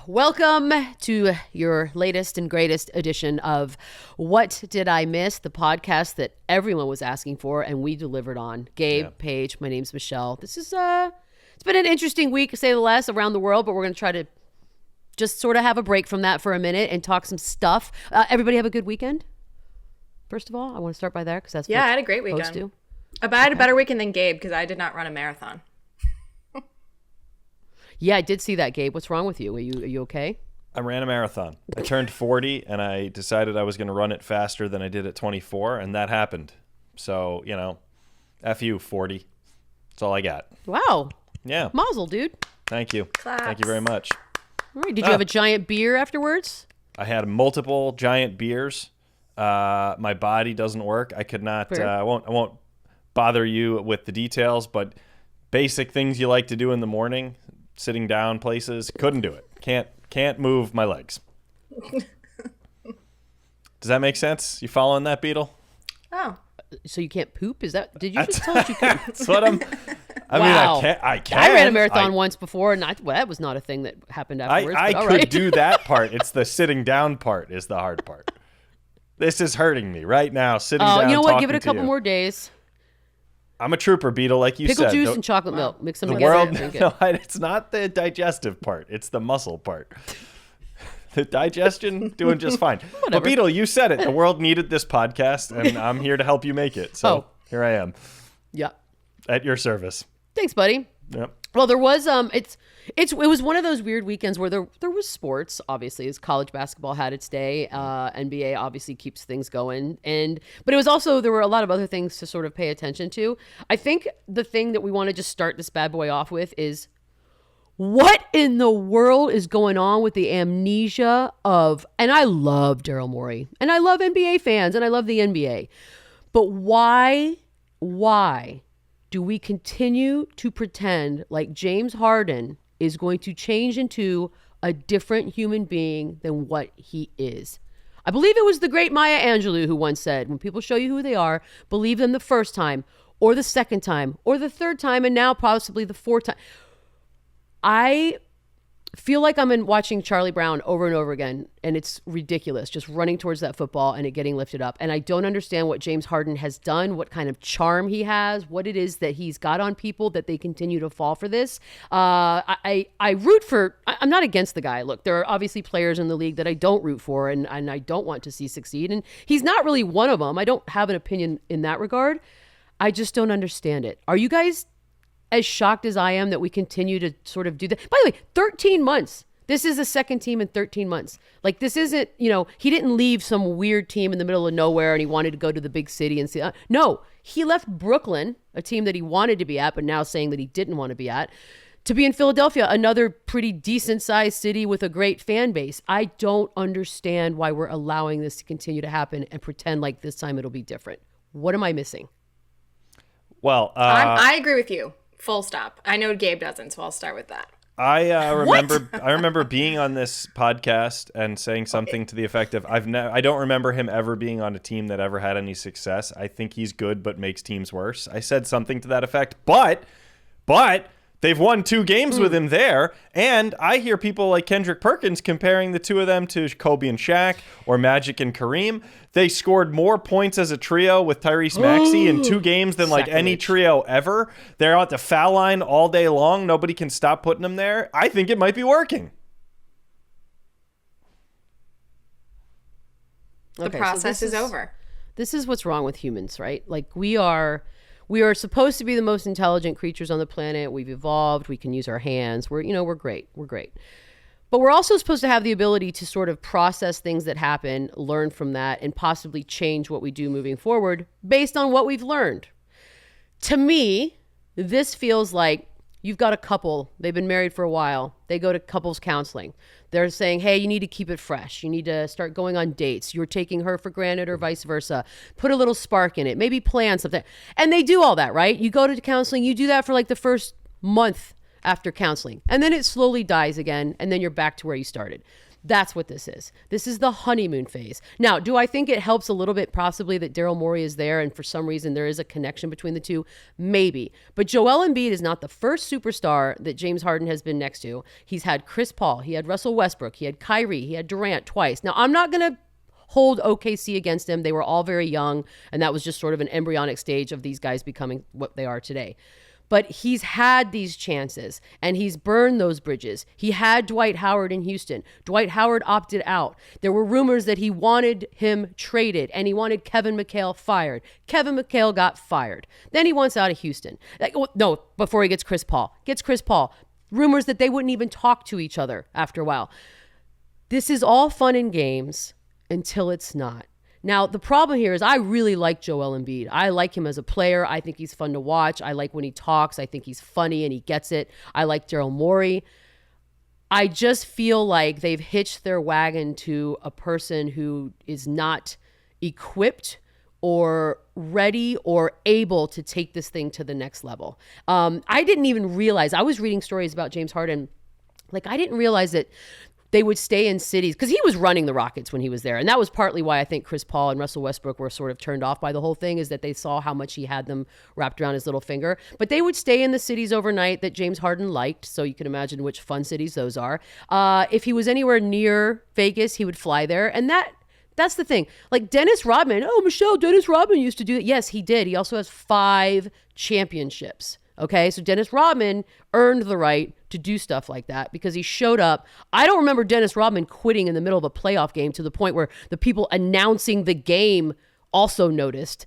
Welcome to your latest and greatest edition of What Did I Miss? The podcast that everyone was asking for and we delivered on. Gabe, Paige, my name's Michelle. This is, it's been an interesting week, to say the least, around the world, but we're going to try to just sort of have a break from that for a minute and talk some stuff. Everybody have a good weekend? First of all, I want to start by there because that's I had a great weekend. I had a better weekend than Gabe because I did not run a marathon. Yeah, I did see that, Gabe. What's wrong with you? Are you okay? I ran a marathon. I turned 40 and I decided I was going to run it faster than I did at 24, and that happened. So, you know, F you, 40. That's all I got. Wow. Yeah. Mazel, dude. Thank you. Claps. Thank you very much. All right. Did you have a giant beer afterwards? I had multiple giant beers. My body doesn't work. I could not. I won't bother you with the details, but basic things you like to do in the morning, sitting down places, couldn't do it. Can't move my legs. Does that make sense? You following that, Beadle? Oh. So you can't poop? Is that? Did you just tell us you couldn't? That's what I'm. I Wow. mean, I can. I ran a marathon once before, and that was not a thing that happened afterwards. I all could right. do that part. It's the sitting down part is the hard part. This is hurting me right now. Sitting down. You know what? Give it a talking to couple you. more days. I'm a trooper, Beadle, like you Pickle said. juice and chocolate milk. Mix them The together. world. And drink it. No, it's not the digestive part. It's the muscle part. The digestion doing just fine. But Beadle, you said it. The world needed this podcast, and I'm here to help you make it. So here I am. Yeah. At your service. Thanks, buddy. Yep. Well, there was it was one of those weird weekends where there was sports. Obviously, as college basketball had its day, NBA obviously keeps things going, but it was also there were a lot of other things to sort of pay attention to. I think the thing that we want to just start this bad boy off with is what in the world is going on with the amnesia of, and I love Daryl Morey and I love NBA fans and I love the NBA, but why do we continue to pretend like James Harden is going to change into a different human being than what he is? I believe it was the great Maya Angelou who once said, when people show you who they are, believe them the first time or the second time or the third time and now possibly the fourth time. I feel like I'm watching Charlie Brown over and over again, and it's ridiculous, just running towards that football and it getting lifted up. And I don't understand what James Harden has done, what kind of charm he has, what it is that he's got on people that they continue to fall for this. I root for, I'm not against the guy. Look, there are obviously players in the league that I don't root for and I don't want to see succeed. And he's not really one of them. I don't have an opinion in that regard. I just don't understand it. Are you guys as shocked as I am that we continue to sort of do that? By the way, 13 months. This is the second team in 13 months. Like, this isn't, he didn't leave some weird team in the middle of nowhere and he wanted to go to the big city and see. No, he left Brooklyn, a team that he wanted to be at, but now saying that he didn't want to be at, to be in Philadelphia, another pretty decent sized city with a great fan base. I don't understand why we're allowing this to continue to happen and pretend like this time it'll be different. What am I missing? Well, I agree with you. Full stop. I know Gabe doesn't, so I'll start with that. I remember being on this podcast and saying something to the effect of, I don't remember him ever being on a team that ever had any success. I think he's good but makes teams worse. I said something to that effect, but they've won 2 games with him there, and I hear people like Kendrick Perkins comparing the two of them to Kobe and Shaq or Magic and Kareem. They scored more points as a trio with Tyrese Maxey in 2 games than like any trio ever. They're at the foul line all day long. Nobody can stop putting them there. I think it might be working. The process is over. This is what's wrong with humans, right? Like we are supposed to be the most intelligent creatures on the planet. We've evolved. We can use our hands. We're great. We're great. But we're also supposed to have the ability to sort of process things that happen, learn from that, and possibly change what we do moving forward based on what we've learned. To me, this feels like you've got a couple. They've been married for a while. They go to couples counseling. They're saying, hey, you need to keep it fresh. You need to start going on dates. You're taking her for granted or vice versa. Put a little spark in it. Maybe plan something. And they do all that, right? You go to counseling. You do that for like the first month after counseling. And then it slowly dies again. And then you're back to where you started. That's what this is. This is the honeymoon phase. Now, do I think it helps a little bit possibly that Daryl Morey is there and for some reason there is a connection between the two? Maybe. But Joel Embiid is not the first superstar that James Harden has been next to. He's had Chris Paul. He had Russell Westbrook. He had Kyrie. He had Durant twice. Now, I'm not going to hold OKC against him. They were all very young, and that was just sort of an embryonic stage of these guys becoming what they are today. But he's had these chances, and he's burned those bridges. He had Dwight Howard in Houston. Dwight Howard opted out. There were rumors that he wanted him traded, and he wanted Kevin McHale fired. Kevin McHale got fired. Then he wants out of Houston. No, before he gets Chris Paul. Gets Chris Paul. Rumors that they wouldn't even talk to each other after a while. This is all fun and games until it's not. Now, the problem here is I really like Joel Embiid. I like him as a player. I think he's fun to watch. I like when he talks. I think he's funny and he gets it. I like Daryl Morey. I just feel like they've hitched their wagon to a person who is not equipped or ready or able to take this thing to the next level. I didn't even realize, I was reading stories about James Harden. Like, I didn't realize that they would stay in cities because he was running the Rockets when he was there. And that was partly why I think Chris Paul and Russell Westbrook were sort of turned off by the whole thing, is that they saw how much he had them wrapped around his little finger. But they would stay in the cities overnight that James Harden liked. So you can imagine which fun cities those are. If he was anywhere near Vegas, he would fly there. And that's the thing. Like Dennis Rodman. Oh, Michelle, Dennis Rodman used to do it. Yes, he did. He also has 5 championships. Okay, so Dennis Rodman earned the right to do stuff like that because he showed up. I don't remember Dennis Rodman quitting in the middle of a playoff game to the point where the people announcing the game also noticed.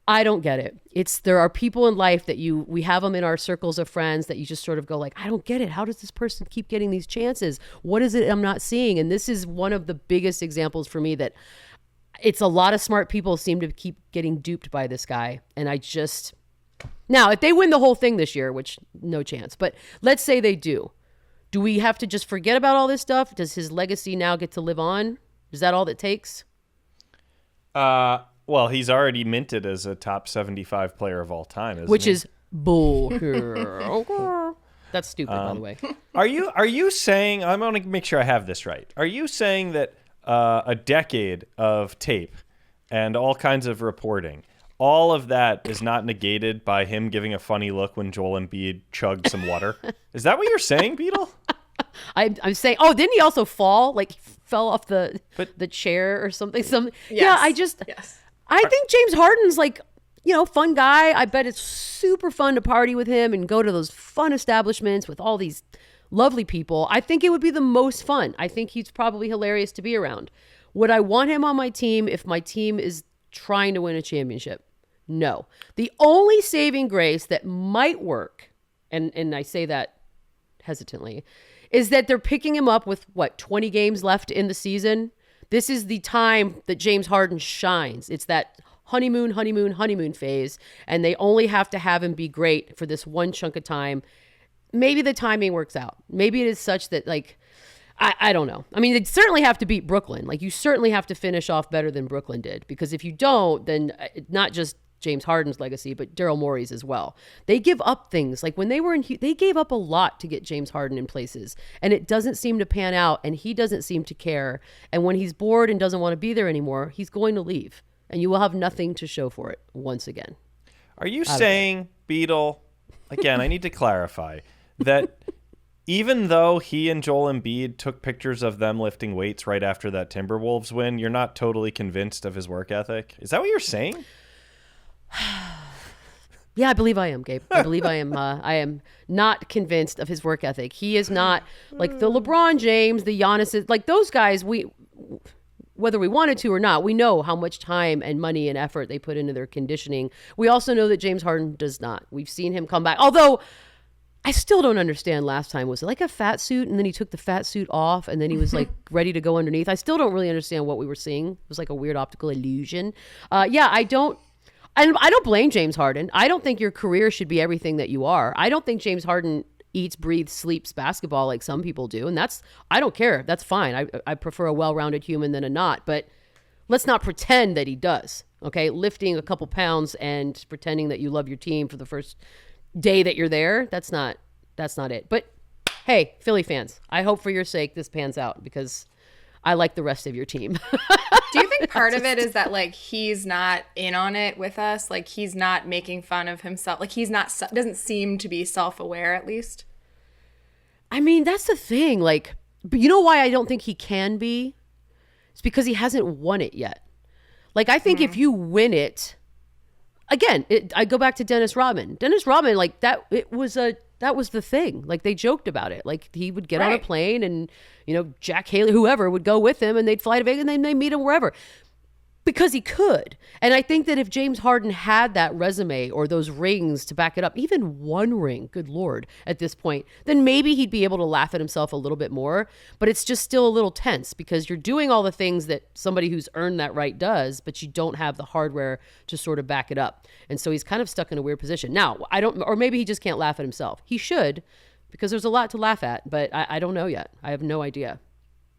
I don't get it. There are people in life that we have them in our circles of friends that you just sort of go like, I don't get it. How does this person keep getting these chances? What is it I'm not seeing? And this is one of the biggest examples for me that it's a lot of smart people seem to keep getting duped by this guy. And now, if they win the whole thing this year, which no chance, but let's say they do we have to just forget about all this stuff? Does his legacy now get to live on? Is that all that takes? Well, he's already minted as a top 75 player of all time, isn't Which he? is bull. That's stupid, by the way. Are you saying, I want to make sure I have this right. Are you saying that a decade of tape and all kinds of reporting, all of that is not negated by him giving a funny look when Joel Embiid chugged some water? Is that what you're saying, Beadle? I'm saying, didn't he also fall? Like, he fell off the chair or something? Yes. I think James Harden's like, fun guy. I bet it's super fun to party with him and go to those fun establishments with all these lovely people. I think it would be the most fun. I think he's probably hilarious to be around. Would I want him on my team if my team is trying to win a championship? No. The only saving grace that might work, and I say that hesitantly, is that they're picking him up with, 20 games left in the season? This is the time that James Harden shines. It's that honeymoon phase, and they only have to have him be great for this one chunk of time. Maybe the timing works out. Maybe it is such that, I don't know. I mean, they'd certainly have to beat Brooklyn. You certainly have to finish off better than Brooklyn did, because if you don't, then not just James Harden's legacy, but Daryl Morey's as well. They give up things. When they were they gave up a lot to get James Harden in places, and it doesn't seem to pan out, and he doesn't seem to care. And when he's bored and doesn't want to be there anymore, he's going to leave, and you will have nothing to show for it once again. Are you saying, Beadle, again, I need to clarify, that even though he and Joel Embiid took pictures of them lifting weights right after that Timberwolves win, you're not totally convinced of his work ethic? Is that what you're saying? Yeah, I believe I am, Gabe. I believe I am. I am not convinced of his work ethic. He is not like the LeBron James, the Giannis, like those guys. Whether we wanted to or not, we know how much time and money and effort they put into their conditioning. We also know that James Harden does not. We've seen him come back. Although I still don't understand last time. Was it like a fat suit and then he took the fat suit off and then he was ready to go underneath? I still don't really understand what we were seeing. It was like a weird optical illusion. I don't blame James Harden. I don't think your career should be everything that you are. I don't think James Harden eats, breathes, sleeps basketball like some people do. And I don't care. That's fine. I prefer a well-rounded human than a not. But let's not pretend that he does. Okay? Lifting a couple pounds and pretending that you love your team for the first day that you're there, that's not it. But Hey, Philly fans, I hope for your sake this pans out because I like the rest of your team. Do you think part of it is that like he's not in on it with us? Like he's not making fun of himself. Like he's not doesn't seem to be self-aware at least. I mean, that's the thing. Like, but you know why I don't think he can be? It's because he hasn't won it yet. Like, I think if you win it, again, I go back to Dennis Rodman. Dennis Rodman, like that was the thing. Like they joked about it. Like he would get on a plane and, Jack Haley, whoever would go with him and they'd fly to Vegas and then they'd meet him wherever because he could. And I think that if James Harden had that resume or those rings to back it up, even one ring, good Lord, at this point, then maybe he'd be able to laugh at himself a little bit more. But it's just still a little tense because you're doing all the things that somebody who's earned that right does, but you don't have the hardware to sort of back it up. And so he's kind of stuck in a weird position. Now, or maybe he just can't laugh at himself. He should, because there's a lot to laugh at, but I don't know yet. I have no idea.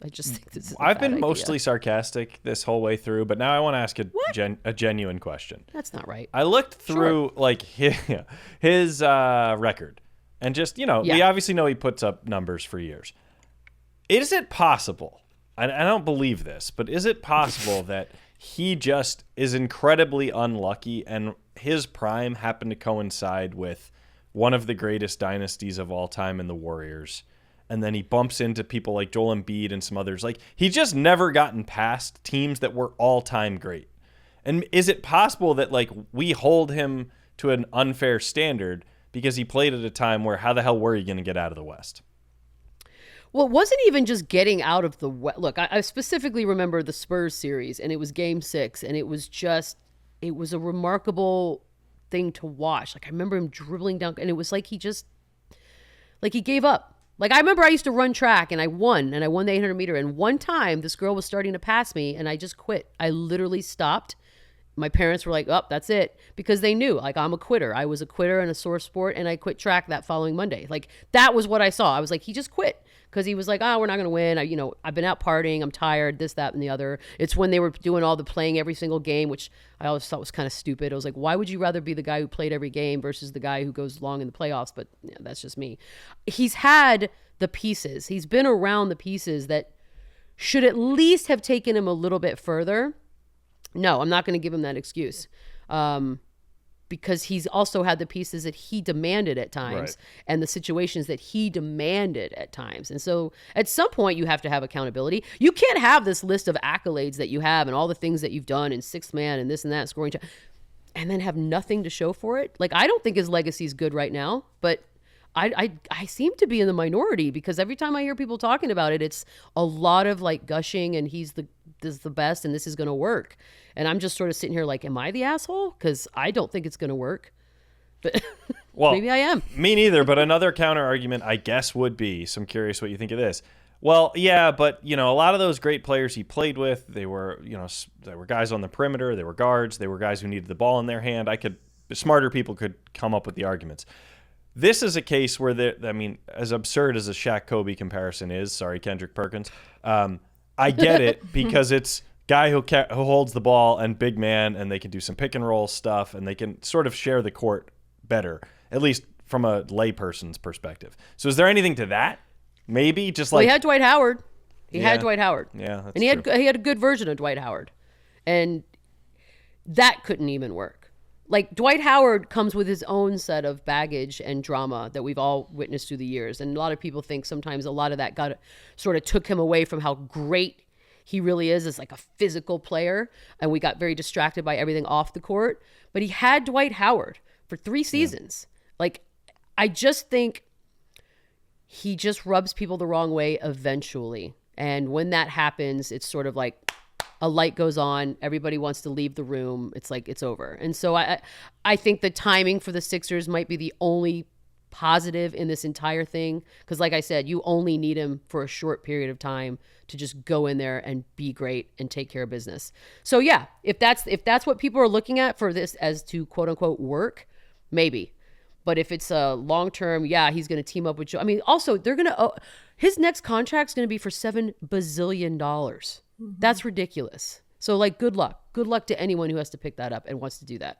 I just think this is I've been mostly sarcastic this whole way through, but now I want to ask a genuine question. That's not right. I looked through like his record, and just we obviously know he puts up numbers for years. Is it possible? I don't believe this, but is it possible that he just is incredibly unlucky, and his prime happened to coincide with one of the greatest dynasties of all time in the Warriors? And then he bumps into people like Joel Embiid and some others. Like, he's just never gotten past teams that were all-time great. And is it possible that, like, we hold him to an unfair standard because he played at a time where how the hell were you going to get out of the West? Well, it wasn't even just getting out of the West. Look, I specifically remember the Spurs series, and it was Game 6, and it was a remarkable thing to watch. Like, I remember him dribbling down, and it was like he gave up. Like, I remember I used to run track and I won the 800 meter. And one time this girl was starting to pass me and I just quit. I literally stopped. My parents were like, oh, that's it. Because they knew, like, I'm a quitter. I was a quitter in a sore sport and I quit track that following Monday. Like, that was what I saw. I was like, he just quit. Because he was like, we're not going to win. I've been out partying. I'm tired, this, that, and the other. It's when they were doing all the playing every single game, which I always thought was kind of stupid. I was like, why would you rather be the guy who played every game versus the guy who goes long in the playoffs? But that's just me. He's had the pieces. He's been around the pieces that should at least have taken him a little bit further. No, I'm not going to give him that excuse. Because he's also had the pieces that he demanded at times and the situations that he demanded at times. And so at some point you have to have accountability. You can't have this list of accolades that you have and all the things that you've done in sixth man and this and that scoring and then have nothing to show for it. Like, I don't think his legacy is good right now, but I seem to be in the minority because every time I hear people talking about it, it's a lot of like gushing and this is the best and this is going to work. And I'm just sort of sitting here like, am I the asshole? Because I don't think it's going to work. But well, maybe I am. Me neither. But another counter argument, I guess, would be, so I'm curious what you think of this. Well, yeah, but, a lot of those great players he played with, they were guys on the perimeter, they were guards, they were guys who needed the ball in their hand. Smarter people could come up with the arguments. This is a case where, as absurd as a Shaq-Kobe comparison is, sorry, Kendrick Perkins, I get it because it's guy who holds the ball and big man, and they can do some pick and roll stuff, and they can sort of share the court better, at least from a layperson's perspective. So is there anything to that? Maybe just like he had Dwight Howard. He had Dwight Howard. Yeah, that's and he true. He had a good version of Dwight Howard, and that couldn't even work. Like, Dwight Howard comes with his own set of baggage and drama that we've all witnessed through the years. And a lot of people think sometimes a lot of that sort of took him away from how great he really is as like a physical player. And we got very distracted by everything off the court. But he had Dwight Howard for 3 seasons. Yeah. Like, I just think he just rubs people the wrong way eventually. And when that happens, it's sort of like a light goes on, everybody wants to leave the room. It's like, it's over. And so I think the timing for the Sixers might be the only positive in this entire thing. Because like I said, you only need him for a short period of time to just go in there and be great and take care of business. So yeah, if that's what people are looking at for this as to quote unquote work, maybe. But if it's a long-term, he's going to team up with Joe. I mean, also his next contract's going to be for $7 bazillion. Mm-hmm. That's ridiculous. So like, good luck. Good luck to anyone who has to pick that up and wants to do that.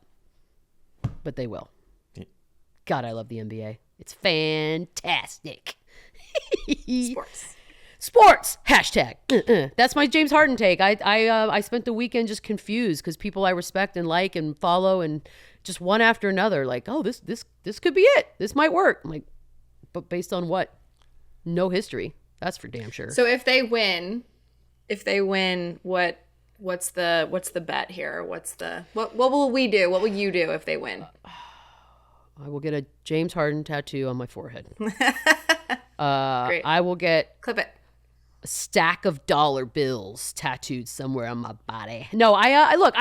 But they will. God, I love the NBA. It's fantastic. Sports. Hashtag. That's my James Harden take. I spent the weekend just confused because people I respect and like and follow and just one after another, like, oh, this could be it. This might work. I'm like, but based on what? No history. That's for damn sure. So if they win, what's the bet here? What will we do? What will you do if they win? I will get a James Harden tattoo on my forehead. Great. I will get Clip it. a stack of dollar bills tattooed somewhere on my body. No, I look,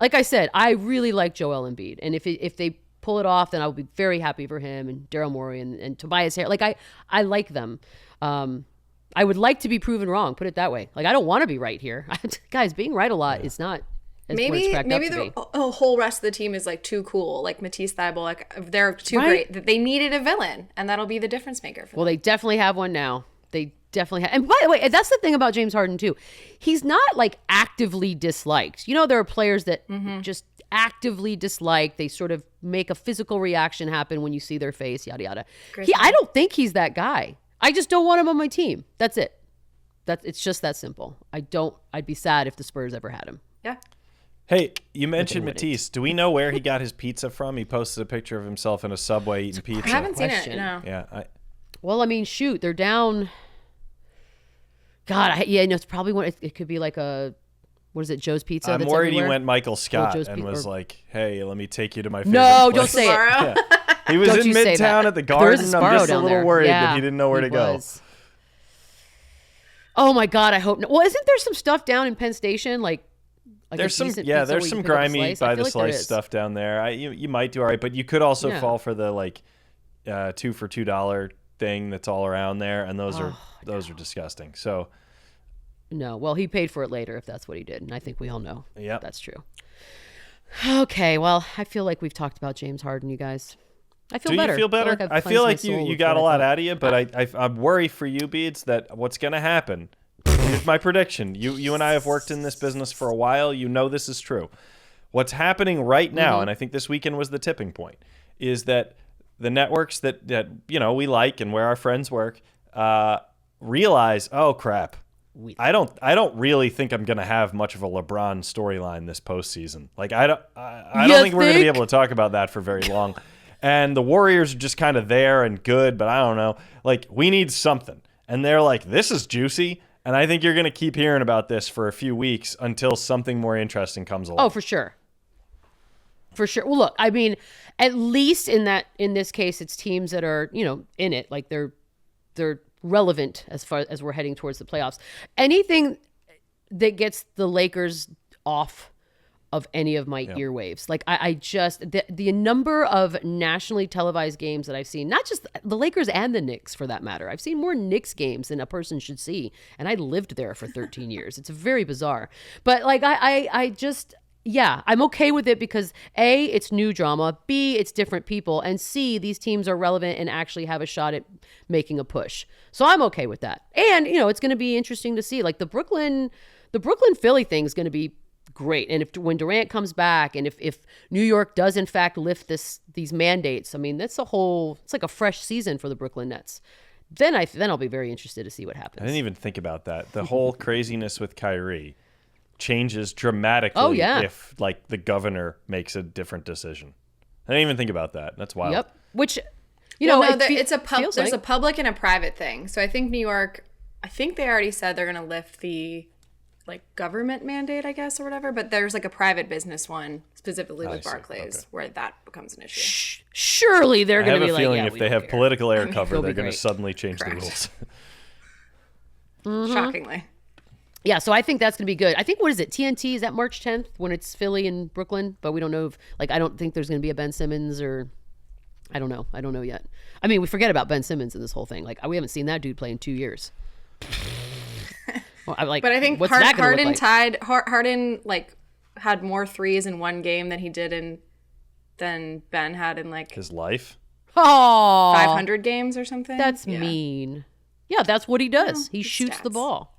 like I said, I really like Joel Embiid, and if they pull it off, then I'll be very happy for him and Daryl Morey and Tobias Harris. Like I like them. I would like to be proven wrong. Put it that way. Like I don't want to be right here, guys. Being right a lot is not. Maybe the whole rest of the team is like too cool, like Matisse Thybulle, like they're too great that they needed a villain, and that'll be the difference maker for them. Well, they definitely have one now. They definitely have. And by the way, that's the thing about James Harden too. He's not like actively disliked. You know, there are players that just actively dislike. They sort of make a physical reaction happen when you see their face, yada yada. I don't think he's that guy. I just don't want him on my team. That's it. It's just that simple. I'd be sad if the Spurs ever had him. Yeah. Hey, you mentioned Matisse. Do we know where he got his pizza from? He posted a picture of himself in a Subway eating pizza. I haven't seen it, no. Yeah. Well, I mean, shoot, they're down. God, it's probably one. It could be like a, what is it, Joe's Pizza? I'm that's worried everywhere? he went Michael Scott Joe's and was like, hey, let me take you to my favorite No, place. don't say it. Yeah. He was Don't in you say Midtown that. at the There is Garden. a I'm Sparrow just a down little there. worried Yeah, that he didn't know where to go. Oh my God, I hope not. Well, isn't there some stuff down in Penn Station? Like There's some, decent pizza there's where you some can pick up a grimy slice? by I the feel like there slice is. stuff down there. You might do all right, but you could also Yeah. fall for the like 2 for $2 thing that's all around there, and those are disgusting. So No, well, he paid for it later if that's what he did, and I think we all know that's true. Okay, well, I feel like we've talked about James Harden, you guys. I feel better. Do you feel better? I feel like you got a lot out of you, but I'm worried for you, Beads, that what's going to happen. Here's my prediction. You and I have worked in this business for a while. You know this is true. What's happening right now, and I think this weekend was the tipping point, is that the networks that we like and where our friends work realize, oh crap, I don't really think I'm going to have much of a LeBron storyline this postseason. Like I don't think we're going to be able to talk about that for very long. And the Warriors are just kind of there and good, but I don't know. Like we need something. And they're like, this is juicy. And I think you're going to keep hearing about this for a few weeks until something more interesting comes along. Oh, for sure. For sure. Well, look, I mean, at least in this case, it's teams that are, in it. Like they're relevant as far as we're heading towards the playoffs. Anything that gets the Lakers off of any of my earwaves. Like I just, the number of nationally televised games that I've seen, not just the Lakers and the Knicks for that matter. I've seen more Knicks games than a person should see. And I lived there for 13 years. It's very bizarre. But like, I just, I'm okay with it because A, it's new drama. B, it's different people. And C, these teams are relevant and actually have a shot at making a push. So I'm okay with that. And, it's going to be interesting to see. Like the Brooklyn Philly thing is going to be great. And when Durant comes back and if New York does in fact lift these mandates, I mean, it's like a fresh season for the Brooklyn Nets. Then I'll be very interested to see what happens. I didn't even think about that. The whole craziness with Kyrie changes dramatically if like the governor makes a different decision. I didn't even think about that. That's wild. Yep. Which, there's a like public and a private thing. So I think New York, they already said they're going to lift the like government mandate, I guess, or whatever. But there's like a private business one specifically with Barclays where that becomes an issue. Surely they're going to be like, I have a feeling if they have political air cover, they're going to great. suddenly change the rules. Shockingly. Yeah, so I think that's going to be good. I think, what is it, TNT? Is that March 10th when it's Philly and Brooklyn? But we don't know I don't think there's going to be a Ben Simmons or, I don't know. I don't know yet. I mean, we forget about Ben Simmons in this whole thing. Like, we haven't seen that dude play in 2 years. Well, but I think what's that gonna Harden look like? Harden like had more threes in one game than he did than Ben had in like his life. Oh, 500 games or something. That's mean. Yeah, that's what he does. He shoots the ball.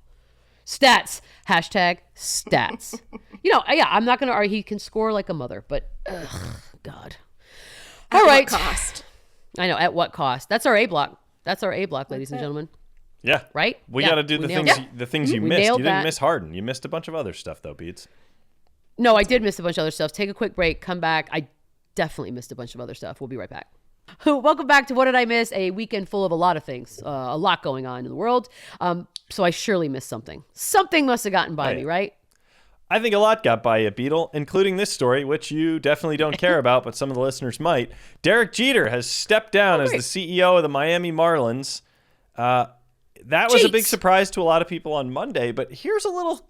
Stats. Hashtag stats. I'm not going to argue he can score like a mother, but God. All right. At what cost? I know. At what cost? That's our A block. Ladies and gentlemen. Yeah. Right? We Yeah, got to do we the nailed things it. the things you We missed. You nailed didn't that. miss Harden. You missed a bunch of other stuff though, Beats. No, I did miss a bunch of other stuff. Take a quick break, come back. I definitely missed a bunch of other stuff. We'll be right back. Welcome back to What Did I Miss? A weekend full of a lot of things, a lot going on in the world. So I surely missed something. Something must have gotten by me, right? I think a lot got by you, Beadle, including this story, which you definitely don't care about, but some of the listeners might. De-rek Je-ter has stepped down as the CEO of the Miami Marlins. That was a big surprise to a lot of people on Monday, but here's a little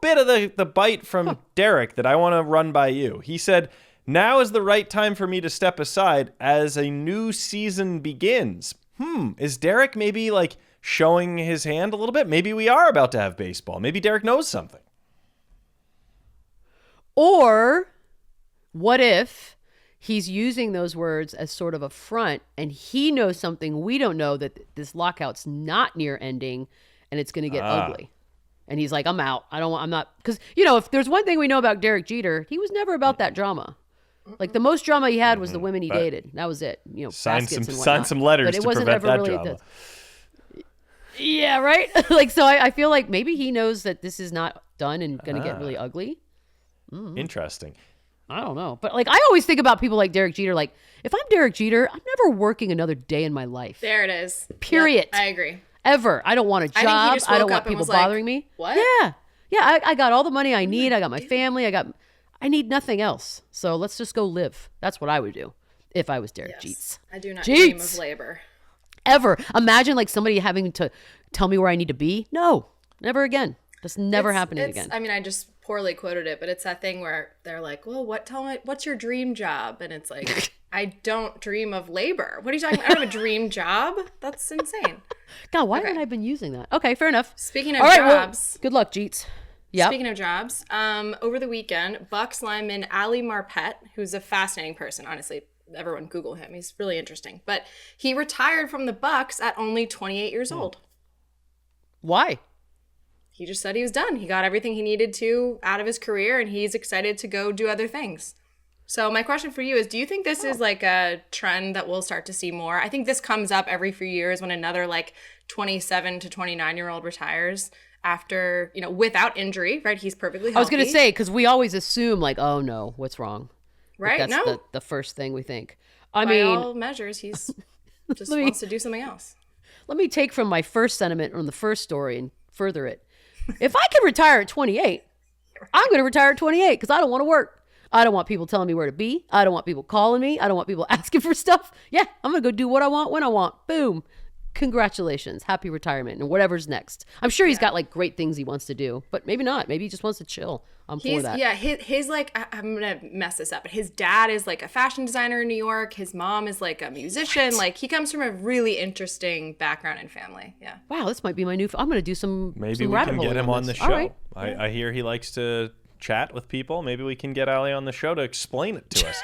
bit of the bite from De-rek that I want to run by you. He said, "Now is the right time for me to step aside as a new season begins." Is De-rek maybe like showing his hand a little bit? Maybe we are about to have baseball. Maybe De-rek knows something. Or what if he's using those words as sort of a front and he knows something we don't know, that this lockout's not near ending and it's going to get ugly. And he's like, I'm out. I'm not, because, if there's one thing we know about De-rek Je-ter, he was never about that drama. Like the most drama he had was the women he dated. That was it. Sign baskets some letters but it to wasn't prevent ever that really drama. Yeah, right? So I feel like maybe he knows that this is not done and going to get really ugly. Interesting. I don't know. But I always think about people like De-rek Je-ter. Like, if I'm De-rek Je-ter, I'm never working another day in my life. There it is. Period. Yep, I agree. Ever. I don't want a job. I think he just I don't woke want up and people was like, bothering me. What? Yeah. Yeah, I got all the money I need. I got my family. I need nothing else. So let's just go live. That's what I would do if I was De-rek Je-ter. I do not dream of labor. Ever. Imagine somebody having to tell me where I need to be. No, never again. That's never happening again. I mean, I just poorly quoted it, but it's that thing where they're like, well, what's your dream job? And it's like, I don't dream of labor. What are you talking about? I don't have a dream job. That's insane. God, why haven't I been using that? Okay, fair enough. Speaking of jobs. Good luck, Jeets. Yeah. Speaking of jobs, over the weekend, Bucks lineman Ali Marpet, who's a fascinating person, honestly, everyone Google him. He's really interesting. But he retired from the Bucks at only 28 years old. Why? He just said he was done. He got everything he needed to out of his career, and he's excited to go do other things. So my question for you is, do you think this is like a trend that we'll start to see more? I think this comes up every few years when another 27 to 29-year-old retires after, without injury, right? He's perfectly healthy. I was going to say, because we always assume oh no, what's wrong? Right? That's the first thing we think. By all measures, he's just wants to do something else. Let me take from my first sentiment on the first story and further it. If I can retire at 28, I'm going to retire at 28 because I don't want to work. I don't want people telling me where to be. I don't want people calling me. I don't want people asking for stuff. Yeah, I'm going to go do what I want when I want. Boom. Congratulations. Happy retirement and whatever's next. I'm sure he's got great things he wants to do, but maybe not. Maybe he just wants to chill. I'm for that. Yeah, his I'm going to mess this up, but his dad is a fashion designer in New York. His mom is a musician. He comes from a really interesting background and family. Yeah. Wow, this might be my new I'm going to do some Maybe we can get him on the show. Right. I hear he likes to chat with people. Maybe we can get Ali on the show to explain it to us.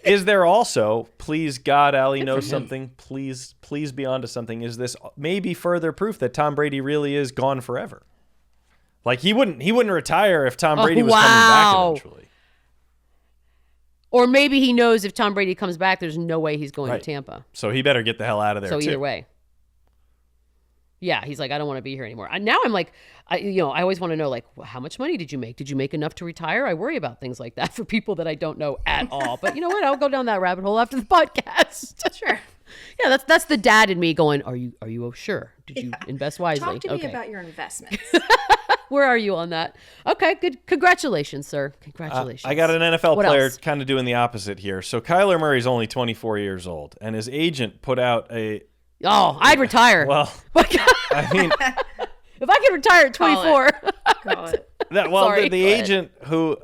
Is there also, please God, Ali knows something, please be onto something, is this maybe further proof that Tom Brady really is gone forever? He wouldn't retire if Tom Brady was coming back eventually. Or maybe he knows if Tom Brady comes back, there's no way he's going to Tampa. So he better get the hell out of there too. So either way. Yeah, he's I don't want to be here anymore. Now I'm I always want to know, how much money did you make? Did you make enough to retire? I worry about things like that for people that I don't know at all. But you know what? I'll go down that rabbit hole after the podcast. Sure. Yeah, that's the dad in me going, are you sure? Did you invest wisely? Talk to me about your investments. Where are you on that? Okay, good. Congratulations, sir. Congratulations. I got an NFL player kind of doing the opposite here. So Kyler Murray's only 24 years old, and his agent put out a... Oh, I'd retire. Well, I mean... If I could retire at 24. Call it. The agent who...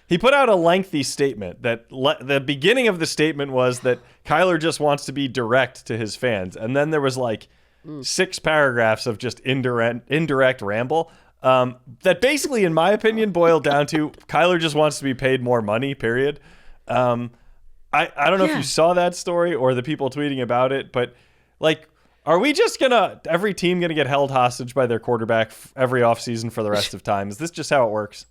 he put out a lengthy statement that the beginning of the statement was that Kyler just wants to be direct to his fans. And then there was 6 paragraphs of just indirect ramble that basically, in my opinion, boiled down to Kyler just wants to be paid more money, period. I don't know if you saw that story or the people tweeting about it, but are we just every team gonna get held hostage by their quarterback every offseason for the rest of time? Is this just how it works?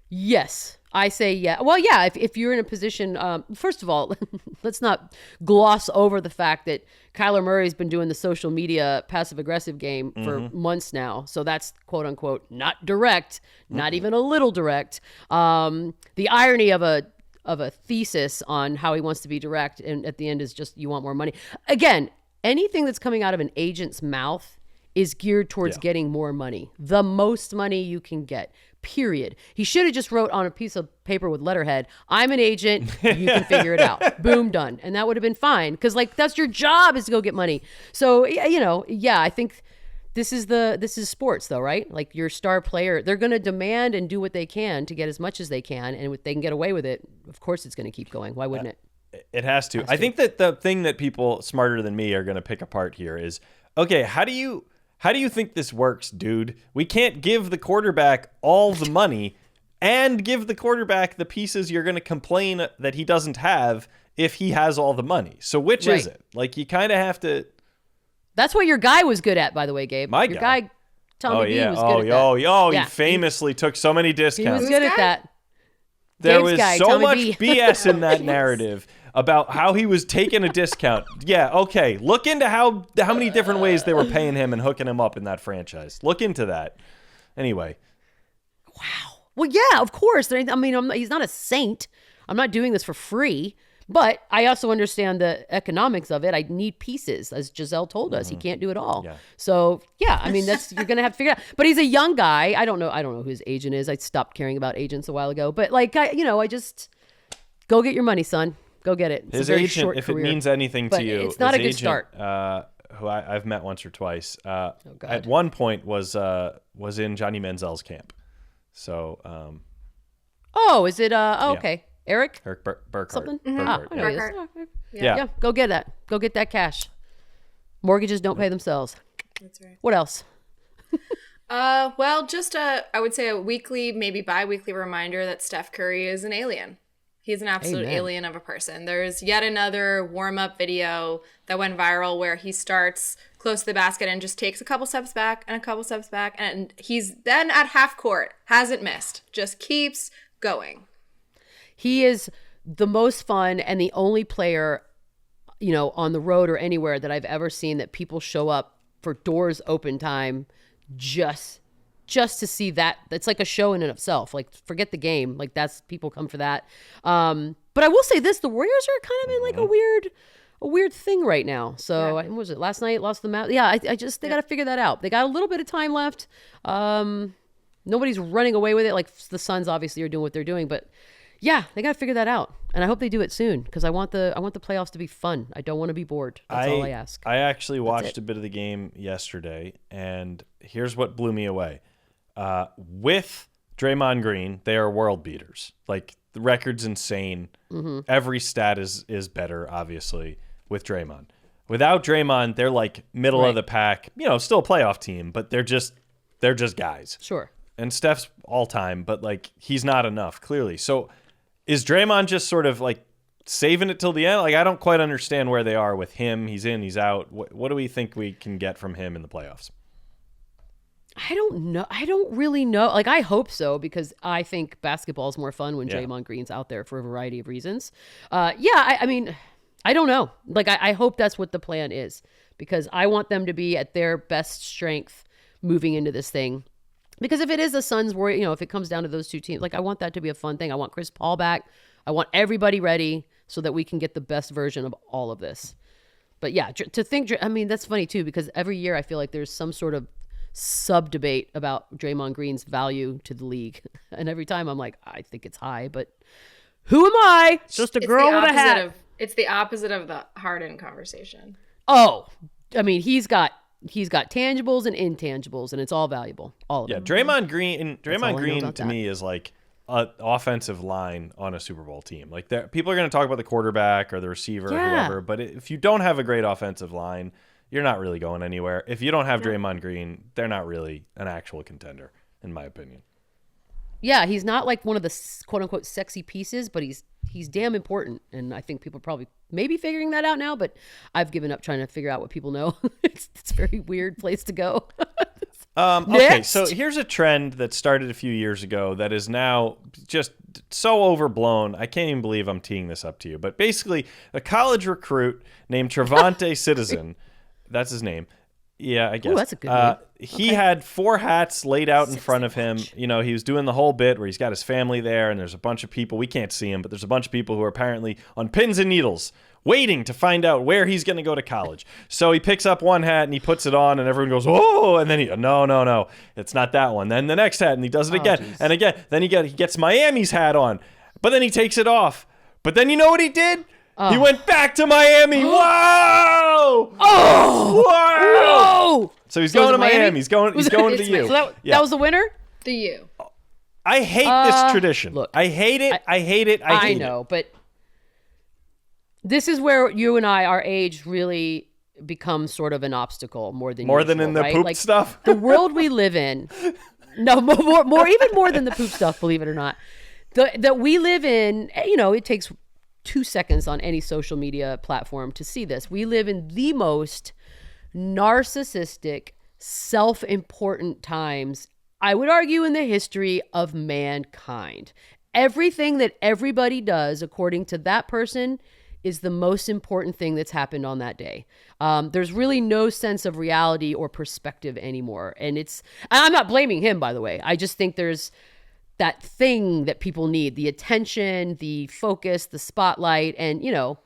Yes. I say yeah. Well, yeah, if you're in a position, first of all, let's not gloss over the fact that Kyler Murray's been doing the social media passive-aggressive game for months now. So that's, quote unquote, not direct, not even a little direct. The irony of a thesis on how he wants to be direct, and at the end is just, you want more money. Again, anything that's coming out of an agent's mouth is geared towards getting more money. The most money you can get. Period. He should have just wrote on a piece of paper with letterhead, "I'm an agent, you can figure it out." Boom, done. And that would have been fine. Because like, that's your job, is to go get money. So, you know, yeah, I think this is sports though, right? Like, your star player, they're going to demand and do what they can to get as much as they can. And if they can get away with it, of course it's going to keep going. Why wouldn't it? It has to. I think that the thing that people smarter than me are going to pick apart here is, okay, how do you think this works, dude? We can't give the quarterback all the money and give the quarterback the pieces you're going to complain that he doesn't have if he has all the money. So which is it? Like, you kind of have to... That's what your guy was good at, by the way, Gabe. Your guy Tommy B was good at that. He famously took so many discounts. He was good at that. There Gabe's was guy, so Tommy much B. BS in that narrative about how he was taking a discount. Yeah, okay. Look into how many different ways they were paying him and hooking him up in that franchise. Look into that. Anyway. Wow. Well, yeah, of course. I mean, he's not a saint. I'm not doing this for free. But I also understand the economics of it. I need pieces, as Giselle told us. He can't do it all. Yeah. So, yeah, I mean, you're going to have to figure it out. But he's a young guy. I don't know who his agent is. I stopped caring about agents a while ago. But, like, I just, go get your money, son. Go get it. It's his a very agent, short if career. It means anything to you, it's not a good agent, start. Who I've met once or twice, at one point was in Johnny Manziel's camp. So, is it? Okay. Eric Burkhart. Something? Burkhart. I know he is. Burkhart. Yeah, go get that. Go get that cash. Mortgages don't pay themselves. That's right. What else? Well, just I would say a weekly, maybe bi-weekly reminder that Steph Curry is an alien. He's an absolute alien of a person. There's yet another warm-up video that went viral where he starts close to the basket and just takes a couple steps back and a couple steps back. And he's then at half court, hasn't missed, just keeps going. He is the most fun and the only player, on the road or anywhere that I've ever seen that people show up for doors open time just to see that. It's like a show in and of itself. Like, forget the game. Like, people come for that. But I will say this, the Warriors are kind of in like a weird thing right now. So what was it? Last night lost the match. Yeah, they got to figure that out. They got a little bit of time left. Nobody's running away with it. Like, the Suns obviously are doing what they're doing, but yeah, they got to figure that out. And I hope they do it soon, because I want the playoffs to be fun. I don't want to be bored. That's all I ask. I actually watched a bit of the game yesterday, and here's what blew me away. With Draymond Green, they are world beaters. Like, the record's insane. Mm-hmm. Every stat is better, obviously, with Draymond. Without Draymond, they're like middle of the pack. Still a playoff team, but they're just guys. Sure. And Steph's all time, but like, he's not enough, clearly. So is Draymond just sort of like saving it till the end? Like, I don't quite understand where they are with him. He's in, he's out. What do we think we can get from him in the playoffs? I don't know. I don't really know. Like, I hope so, because I think basketball is more fun when Draymond Green's out there for a variety of reasons. I mean, I don't know. Like, I hope that's what the plan is, because I want them to be at their best strength moving into this thing. Because if it is the Suns, if it comes down to those two teams, like, I want that to be a fun thing. I want Chris Paul back. I want everybody ready so that we can get the best version of all of this. But yeah, to think, I mean, that's funny too, because every year I feel like there's some sort of sub-debate about Draymond Green's value to the league. And every time I'm like, I think it's high, but who am I? Just a girl with a hat. It's the opposite of the Harden conversation. Oh, I mean, he's got tangibles and intangibles, and it's all valuable. All of them. Draymond Green to me is like an offensive line on a Super Bowl team. Like, people are going to talk about the quarterback or the receiver or whoever, but if you don't have a great offensive line, you're not really going anywhere. If you don't have Draymond Green, they're not really an actual contender, in my opinion. Yeah, he's not like one of the quote-unquote sexy pieces, but he's damn important. And I think people probably maybe figuring that out now, but I've given up trying to figure out what people know. It's a very weird place to go. Okay, Next. so here's a trend that started a few years ago that is now just so overblown. I can't even believe I'm teeing this up to you. But basically, a college recruit named Trevante Citizen, that's his name. Yeah, I guess. Ooh, that's a good name. He had 4 hats laid out in front of him. You know, he was doing the whole bit where he's got his family there, and there's a bunch of people. We can't see him, but there's a bunch of people who are apparently on pins and needles waiting to find out where he's going to go to college. So he picks up one hat and he puts it on, and everyone goes, "Oh!" And then no, it's not that one. Then the next hat, and he does it again and again. Then he gets Miami's hat on, but then he takes it off. But then you know what he did? He went back to Miami. Whoa! Oh! Whoa! Whoa! So he's going to Miami. He's going to you. So that was the winner? The U. I hate this tradition. Look, I hate it. I hate it. I know, but this is where you and I, our age, really become sort of an obstacle more than in the right? poop stuff. The world we live in. No, even more than the poop stuff. Believe it or not, that we live in. You know, it takes 2 seconds on any social media platform to see this. We live in the most narcissistic, self-important times, I would argue, in the history of mankind. Everything that everybody does, according to that person, is the most important thing that's happened on that day. There's really no sense of reality or perspective anymore. And I'm not blaming him, by the way. I just think there's that thing that people need, the attention, the focus, the spotlight. And, you know,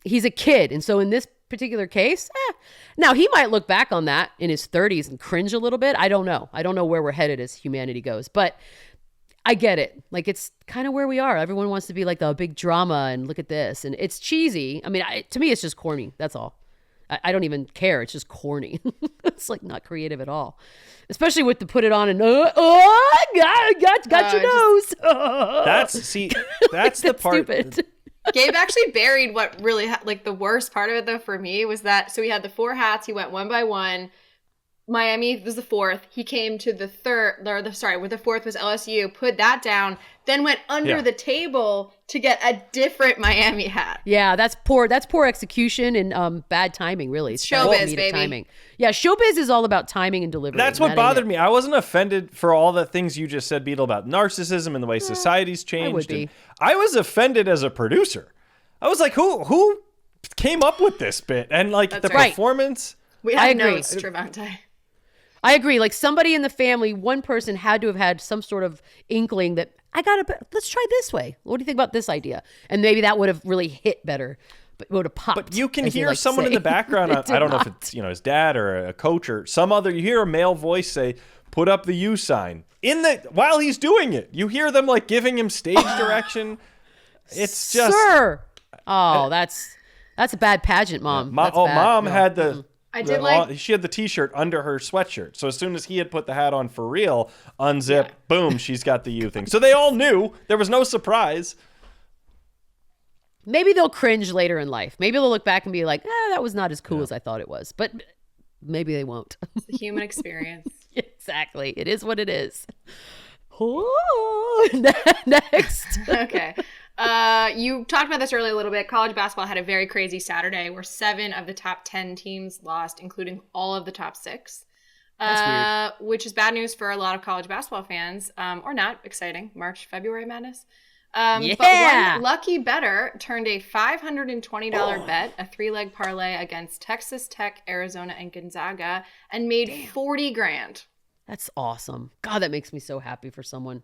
he's a kid. And so in this particular case, now he might look back on that in his 30s and cringe a little bit. I don't know. I don't know where we're headed as humanity goes, but I get it. Like, it's kind of where we are. Everyone wants to be like the big drama and look at this. And it's cheesy. I mean, to me, it's just corny. That's all. I don't even care. It's just corny. It's like not creative at all. Especially with the put it on and, got your nose. That's the part. Stupid. Gabe actually buried what really, like the worst part of it though for me was that, so he had the 4 hats, he went one by one. Miami was the 4th. He came to the 3rd, where the 4th was LSU, put that down, then went under the table to get a different Miami hat. Yeah, that's poor execution and bad timing, really. It's showbiz, baby. Timing. Yeah, showbiz is all about timing and delivery. That's what bothered me. I wasn't offended for all the things you just said, Beadle, about narcissism and the way society's changed. I would be. I was offended as a producer. I was like, who came up with this bit? And like That's the right. performance. We have notes, Trevante. I agree. Like somebody in the family, one person had to have had some sort of inkling that let's try this way. What do you think about this idea? And maybe that would have really hit better, but it would have popped. But you can hear someone in the background. I don't know if it's his dad or a coach or some other. You hear a male voice say, "Put up the U sign." While he's doing it, you hear them like giving him stage direction. It's just, sir. Oh, that's a bad pageant, Mom. Mom had the. I did she had the T-shirt under her sweatshirt. So as soon as he had put the hat on for real, unzip, boom, she's got the U thing. So they all knew. There was no surprise. Maybe they'll cringe later in life. Maybe they'll look back and be like, that was not as cool as I thought it was. But maybe they won't. It's the human experience. Exactly. It is what it is. Oh, next. Okay. You talked about this earlier a little bit. College basketball had a very crazy Saturday where 7 of the top 10 teams lost, including all of the top 6. That's weird. Which is bad news for a lot of college basketball fans, or not. Exciting. February madness. But one lucky bettor turned a $520 bet, a 3-leg parlay against Texas Tech, Arizona, and Gonzaga, and made $40,000. That's awesome. God, that makes me so happy for someone.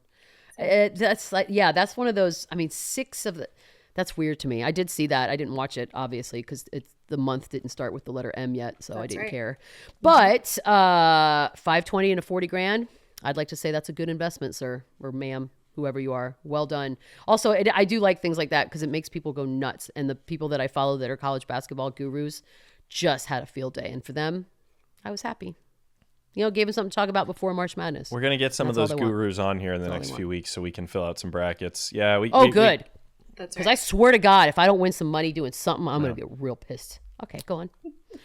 That's one of those. I mean, 6 of the. That's weird to me. I did see that. I didn't watch it, obviously, because the month didn't start with the letter M yet, so I didn't care. But $520 and a $40,000. I'd like to say that's a good investment, sir or ma'am, whoever you are. Well done. Also, I do like things like that because it makes people go nuts. And the people that I follow that are college basketball gurus just had a field day, and for them, I was happy. Gave them something to talk about before March Madness. We're going to get some of those gurus on here in the next few weeks so we can fill out some brackets. Yeah. Good. That's right. Because I swear to God, if I don't win some money doing something, I'm going to get real pissed. Okay, go on.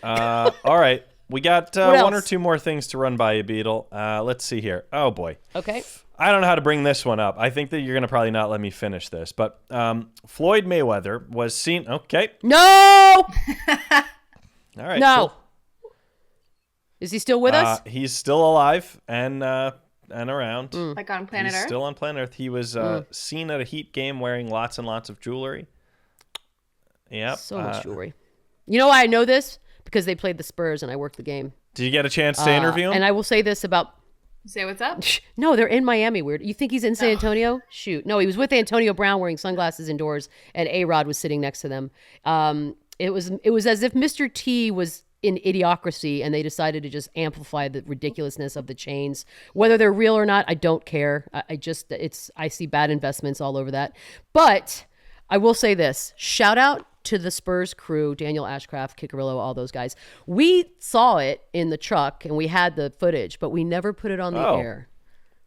All right. We got one or two more things to run by you, Beadle. Let's see here. Oh, boy. Okay. I don't know how to bring this one up. I think that you're going to probably not let me finish this. But Floyd Mayweather was seen... Okay. No! All right. No. Cool. Is he still with us? He's still alive and around. Like on planet Earth? Still on planet Earth. He was seen at a Heat game wearing lots and lots of jewelry. Yep. So much jewelry. You know why I know this? Because they played the Spurs and I worked the game. Did you get a chance to interview him? And I will say this about... Say what's up? No, they're in Miami. Weird. You think he's in San Antonio? Shoot. No, he was with Antonio Brown wearing sunglasses indoors, and A-Rod was sitting next to them. It was as if Mr. T was in Idiocracy, and they decided to just amplify the ridiculousness of the chains. Whether they're real or not, I don't care. I see bad investments all over that. But I will say this. Shout out to the Spurs crew, Daniel Ashcraft, Kikarillo, all those guys. We saw it in the truck and we had the footage, but we never put it on the air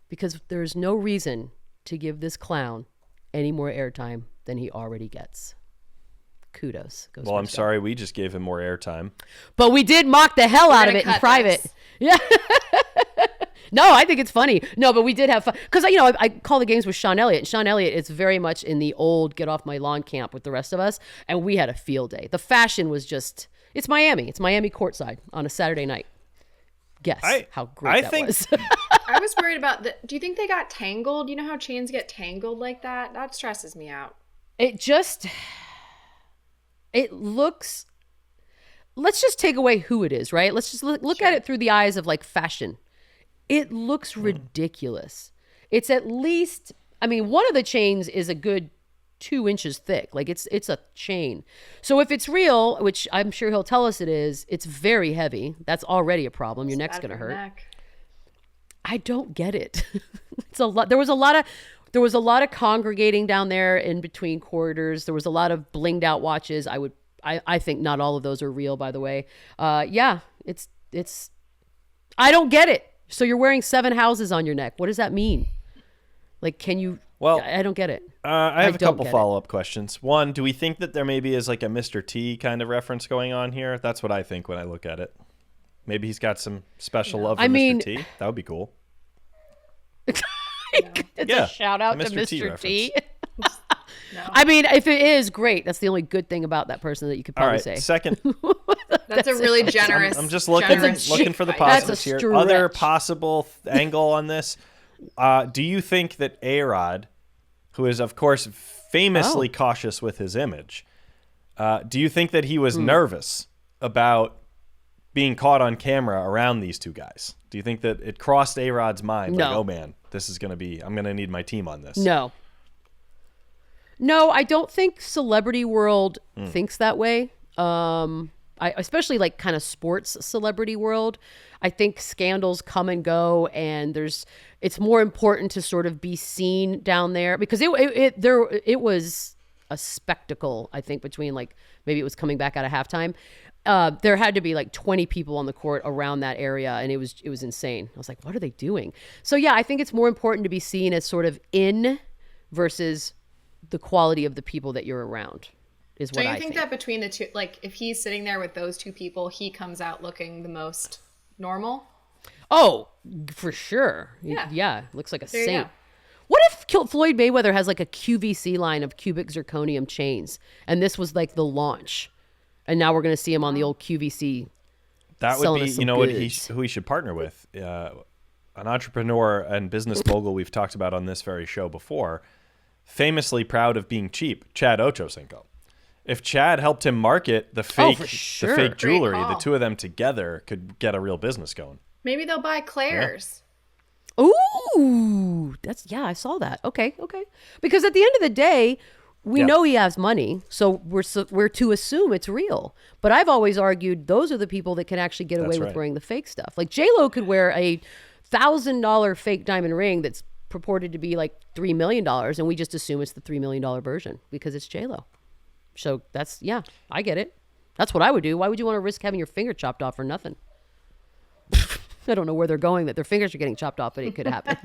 because there's no reason to give this clown any more airtime than he already gets. Kudos. Well, I'm sorry we just gave him more airtime. But we did mock the hell out of it in private. This. Yeah. No, I think it's funny. No, but we did have fun. Because, I call the games with Sean Elliott. And Sean Elliott is very much in the old get off my lawn camp with the rest of us. And we had a field day. The fashion was just, it's Miami. It's Miami courtside on a Saturday night. Guess how great that was. I was worried about do you think they got tangled? You know how chains get tangled like that? That stresses me out. It looks, let's just take away who it is, right? Let's just look at it through the eyes of like fashion. It looks ridiculous. It's at least, one of the chains is a good 2 inches thick. Like it's a chain. So if it's real, which I'm sure he'll tell us it is, it's very heavy. That's already a problem. Your neck's going to hurt. I don't get it. It's a lot. There was a lot of congregating down there in between corridors. There was a lot of blinged out watches. I think not all of those are real, by the way. It's I don't get it. So you're wearing 7 houses on your neck. What does that mean? Like, can you? Well, I don't get it. I have a couple follow-up questions. One, do we think that there maybe is like a Mr. T kind of reference going on here? That's what I think when I look at it. Maybe he's got some special love for Mr. T. That would be cool. It's a shout out to Mr. T. No. If it is, great. That's the only good thing about that person that you could probably say. Second. That's a really generous. I'm just looking for the positives here. Stretch. Other possible angle on this. Do you think that A-Rod, who is of course famously cautious with his image, do you think that he was nervous about being caught on camera around these two guys? Do you think that it crossed A-Rod's mind? No. Like, oh man, I'm going to need my team on this. No, I don't think celebrity world thinks that way. Especially like kind of sports celebrity world. I think scandals come and go, and it's more important to sort of be seen down there because it was a spectacle. I think between like maybe it was coming back out of halftime. There had to be like 20 people on the court around that area, and it was insane. I was like, what are they doing? So yeah, I think it's more important to be seen as sort of in versus the quality of the people that you're around is what I think. Do you think that between the two, like if he's sitting there with those two people, he comes out looking the most normal? Oh, for sure. Yeah. Looks like a saint. What if Floyd Mayweather has like a QVC line of cubic zirconium chains and this was like the launch and now we're going to see him on the old QVC? That would be, who he should partner with. An entrepreneur and business mogul we've talked about on this very show before, famously proud of being cheap, Chad Ochocinco. If Chad helped him market the fake jewelry, the two of them together could get a real business going. Maybe they'll buy Claire's. Yeah. Ooh, I saw that. Okay. Because at the end of the day, we know he has money, so we're to assume it's real. But I've always argued those are the people that can actually get away with wearing the fake stuff. Like J-Lo could wear a $1,000 fake diamond ring that's purported to be like $3 million, and we just assume it's the $3 million version because it's J-Lo. So I get it. That's what I would do. Why would you want to risk having your finger chopped off for nothing? I don't know where they're going that their fingers are getting chopped off, but it could happen.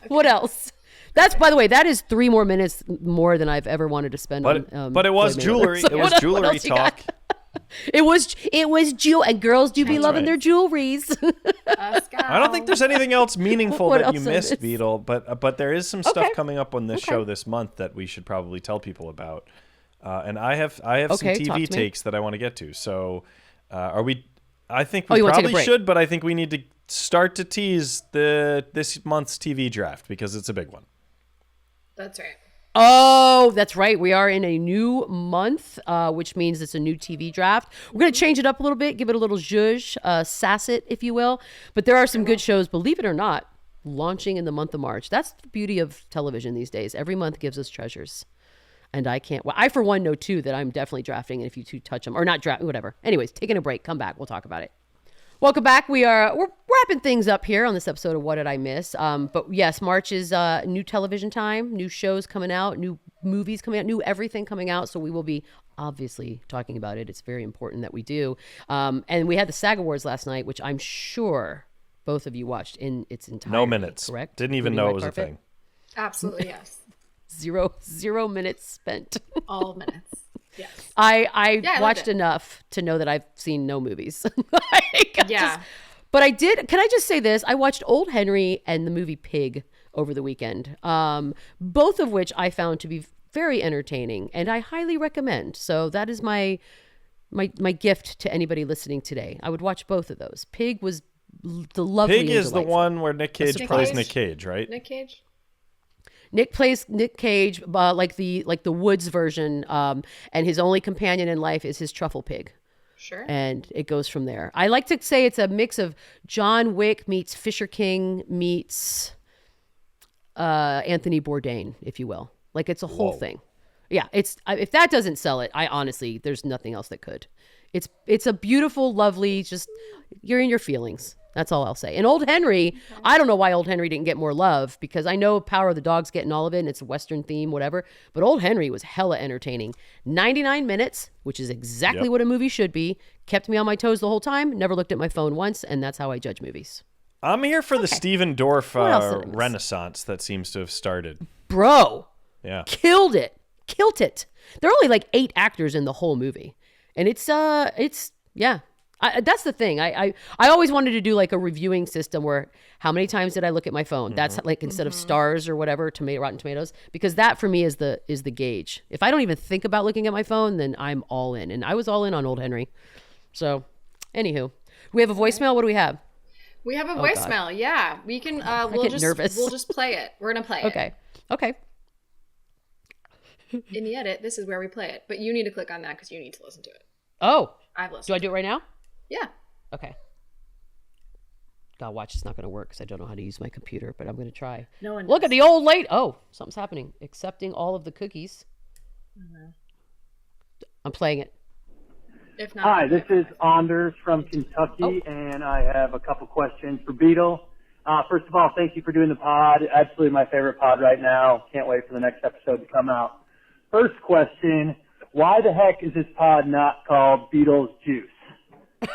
What else? That's, by the way, that is 3 more minutes more than I've ever wanted to spend on. But it was jewelry. It was jewelry talk. It was jewel, and girls do be loving their jewelries. I don't think there's anything else meaningful that you missed, Beadle. But there is some stuff coming up on this show this month that we should probably tell people about. And I have some TV takes that I want to get to. So Are we? I think we you wanna take a probably break? should, but I think we need to start to tease this month's TV draft because it's a big one. That's right. Oh, that's right. We are in a new month, which means it's a new TV draft. We're going to change it up a little bit, give it a little zhuzh, sass it, if you will. But there are some good shows, believe it or not, launching in the month of March. That's the beauty of television these days. Every month gives us treasures. And I can't, well, I for one know too that I'm definitely drafting. And if you two touch them, or not draft, whatever. Anyways, taking a break. Come back. We'll talk about it. Welcome back. We're wrapping things up here on this episode of What Did I Miss? But yes, March is new television time, new shows coming out, new movies coming out, new everything coming out. So we will be obviously talking about it. It's very important that we do. And we had the SAG Awards last night, which I'm sure both of you watched in its entirety. No minutes. Correct? Didn't even know it was a thing. Absolutely, yes. Zero minutes spent. All minutes. Yes. I loved watched it. enough to know that I've seen no movies. Yeah. But I did. Can I just say this? I watched Old Henry and the movie Pig over the weekend, both of which I found to be very entertaining, and I highly recommend. So that is my gift to anybody listening today. I would watch both of those. Pig was the lovely. Pig is the delightful. one where Nick Cage Nick plays Cage? Nick Cage, right? Nick Cage? Nick plays Nick Cage, like the Woods version, and his only companion in life is his truffle pig. Sure. And it goes from there. I like to say it's a mix of John Wick meets Fisher King meets Anthony Bourdain, if you will. Like it's a whole thing. Yeah, it's if that doesn't sell it, I honestly, there's nothing else that could. It's a beautiful, lovely, just you're in your feelings. That's all I'll say. And Old Henry, I don't know why Old Henry didn't get more love, because I know Power of the Dog's getting all of it and it's a Western theme, whatever. But Old Henry was hella entertaining. 99 minutes, which is exactly what a movie should be, kept me on my toes the whole time, never looked at my phone once, and that's how I judge movies. I'm here for the Steven Dorff What else did I miss? renaissance that seems to have started. Bro, Yeah. killed it. There are only like 8 actors in the whole movie. And it's yeah. That's the thing. I always wanted to do like a reviewing system where how many times did I look at my phone? That's like instead of stars or whatever, Rotten Tomatoes, because that for me is the gauge. If I don't even think about looking at my phone, then I'm all in. And I was all in on Old Henry. So, anywho, we have a voicemail. What do we have? We have a voicemail. Yeah, we can. nervous. We'll just play it. We're gonna play it. Okay. In the edit, this is where we play it, but you need to click on that because you need to listen to it. Oh, I've listened. do I do it right now? Yeah. Okay. God, watch, it's not going to work because I don't know how to use my computer, but I'm going to try. No one Look does. at the old lady. Oh, something's happening. Accepting all of the cookies. I'm playing it. If not, Hi, this is Anders from Kentucky, and I have a couple questions for Beadle. First of all, thank you for doing the pod. Absolutely my favorite pod right now. Can't wait for the next episode to come out. First question, why the heck is this pod not called Beadle's Juice?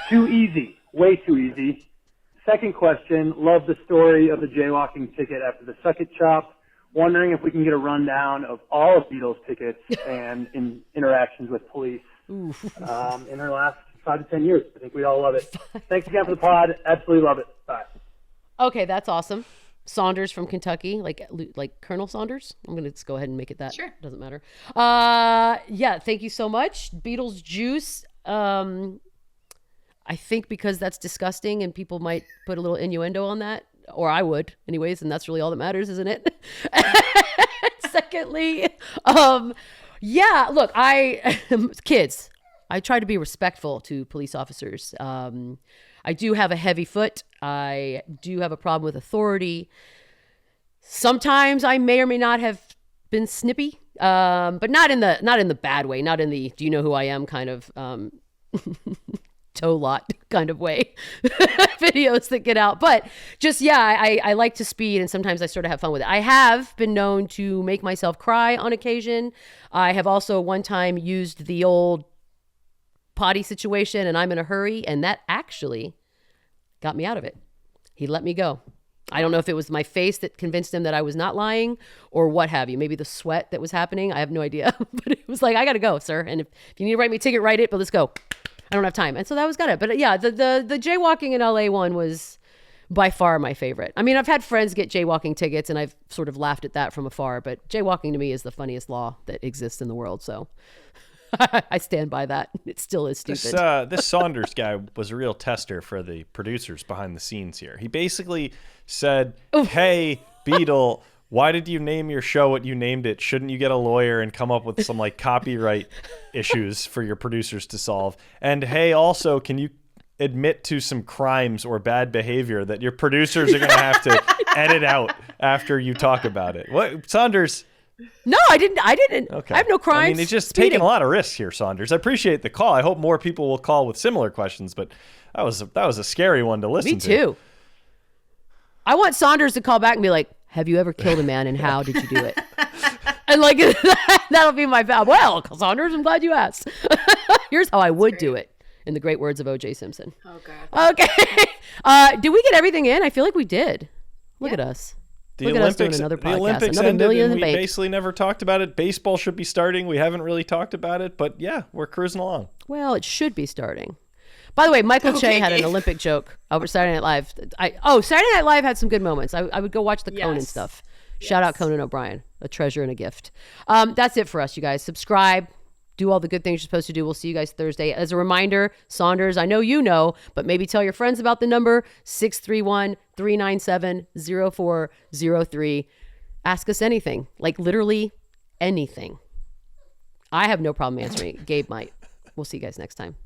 Too easy. Way too easy. Second question, love the story of the jaywalking ticket after the Suck It Chop. Wondering if we can get a rundown of all of Beadle's tickets and interactions with police in her last 5 to 10 years. I think we all love it. Thanks again for the pod. Absolutely love it. Bye. Okay, that's awesome. Saunders from Kentucky, like Colonel Saunders. I'm gonna just go ahead and make it that. Sure. Doesn't matter. Yeah, thank you so much. Beatles juice. I think because that's disgusting and people might put a little innuendo on that, or I would, anyways, and that's really all that matters, isn't it? Secondly, yeah. Look, kids. I try to be respectful to police officers. I do have a heavy foot. I do have a problem with authority. Sometimes I may or may not have been snippy, but not in the bad way, not in the "do you know who I am" kind of toe lot kind of way videos that get out. But just, yeah, I like to speed, and sometimes I sort of have fun with it. I have been known to make myself cry on occasion. I have also one time used the old potty situation and I'm in a hurry, and that actually got me out of it. He let me go. I don't know if it was my face that convinced him that I was not lying or what have you. Maybe the sweat that was happening. I have no idea. But it was like, I got to go, sir. And if you need to write me a ticket, write it, but let's go. I don't have time. And so that was got it. But yeah, the jaywalking in LA one was by far my favorite. I mean, I've had friends get jaywalking tickets and I've sort of laughed at that from afar, but jaywalking to me is the funniest law that exists in the world. So I stand by that. It still is stupid. This Saunders guy was a real tester for the producers behind the scenes here. He basically said, hey, Beadle, why did you name your show what you named it? Shouldn't you get a lawyer and come up with some like copyright issues for your producers to solve? And hey, also, can you admit to some crimes or bad behavior that your producers are going to have to edit out after you talk about it? What, Saunders? No, I didn't. Okay. I have no crimes. I mean, he's just taking a lot of risks here, Saunders. I appreciate the call. I hope more people will call with similar questions, but that was a scary one to listen to. Me too. I want Saunders to call back and be like, have you ever killed a man and how did you do it? And like, that'll be my vow. Well, Saunders, I'm glad you asked. Here's how I would do it, in the great words of O.J. Simpson. Oh, God. Okay. Did we get everything in? I feel like we did. Look at us. Look at us doing another podcast. The Olympics another ended million and in we the bank. basically never talked about it. Baseball should be starting. We haven't really talked about it, but yeah, we're cruising along. Well, it should be starting. By the way, Michael Che had an Olympic joke over Saturday Night Live. Saturday Night Live had some good moments. I would go watch the Conan stuff. Shout out Conan O'Brien, a treasure and a gift. That's it for us, you guys. Subscribe. Do all the good things you're supposed to do. We'll see you guys Thursday. As a reminder, Saunders, I know you know, but maybe tell your friends about the number 631-397-0403. Ask us anything, like literally anything. I have no problem answering it. Gabe might. We'll see you guys next time.